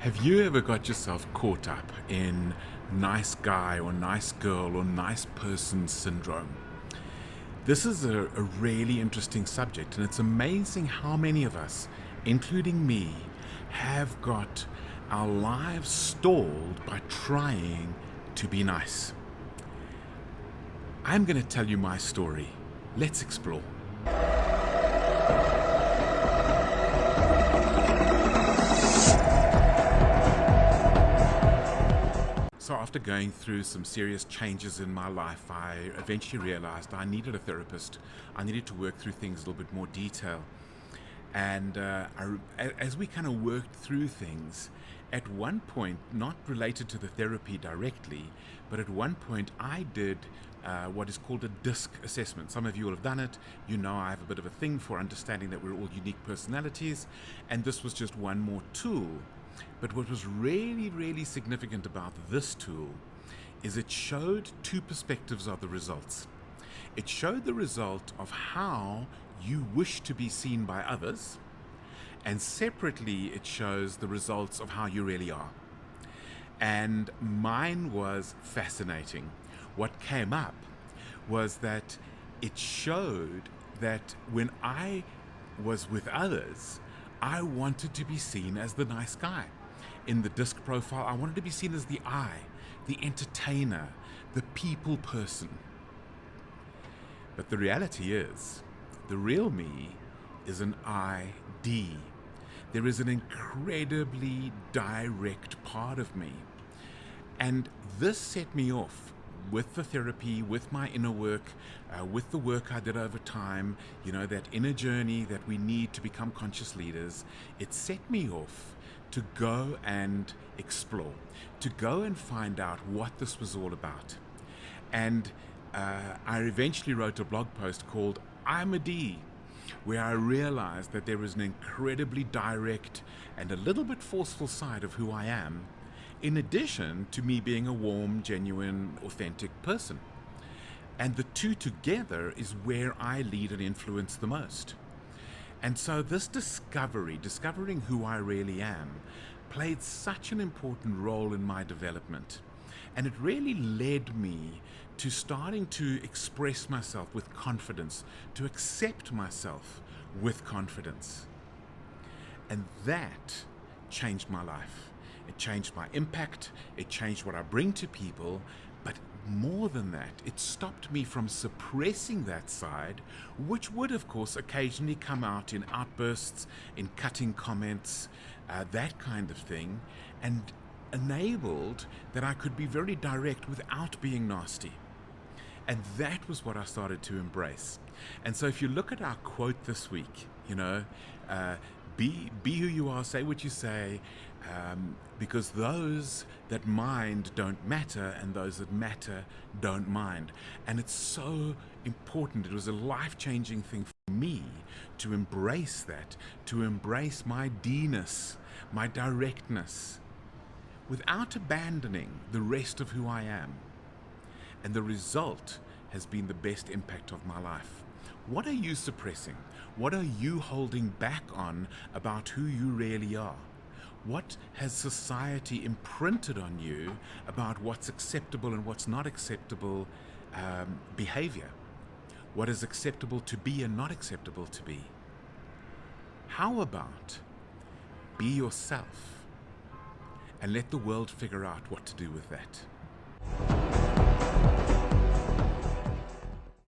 Have you ever got yourself caught up in nice guy or nice girl or nice person syndrome? This is a really interesting subject, and it's amazing how many of us, including me, have got our lives stalled by trying to be nice. I'm going to tell you my story. Let's explore. So after going through some serious changes in my life, I eventually realized I needed a therapist. I needed to work through things a little bit more detail. And as we kind of worked through things, at one point, not related to the therapy directly, but at one point I did what is called a DISC assessment. Some of you will have done it. You know I have a bit of a thing for understanding that we're all unique personalities, and this was just one more tool. But what was really, really significant about this tool is it showed two perspectives of the results. It showed the result of how you wish to be seen by others, and separately it shows the results of how you really are. And mine was fascinating. What came up was that it showed that when I was with others, I wanted to be seen as the nice guy. In the DISC profile, I wanted to be seen as the I, the entertainer, the people person. But the reality is, the real me is an ID. There is an incredibly direct part of me. And this set me off with the therapy, with my inner work, with the work I did over time, that inner journey that we need to become conscious leaders. It set me off to go and explore, to go and find out what this was all about. And I eventually wrote a blog post called I'm a D, where I realized that there is an incredibly direct and a little bit forceful side of who I am, in addition to me being a warm, genuine, authentic person. And the two together is where I lead and influence the most. And so this discovering who I really am, played such an important role in my development. And it really led me to starting to express myself with confidence, to accept myself with confidence. And that changed my life. It changed my impact, it changed what I bring to people, but more than that, it stopped me from suppressing that side, which would, of course, occasionally come out in outbursts, in cutting comments, that kind of thing, and enabled that I could be very direct without being nasty. And that was what I started to embrace. And so if you look at our quote this week, be who you are, say what you say, because those that mind don't matter, and those that matter don't mind. And it's so important. It was a life-changing thing for me to embrace that, to embrace my D-ness, my directness, without abandoning the rest of who I am. And the result has been the best impact of my life. What are you suppressing? What are you holding back on about who you really are? What has society imprinted on you about what's acceptable and what's not acceptable behavior? What is acceptable to be and not acceptable to be? How about be yourself and let the world figure out what to do with that?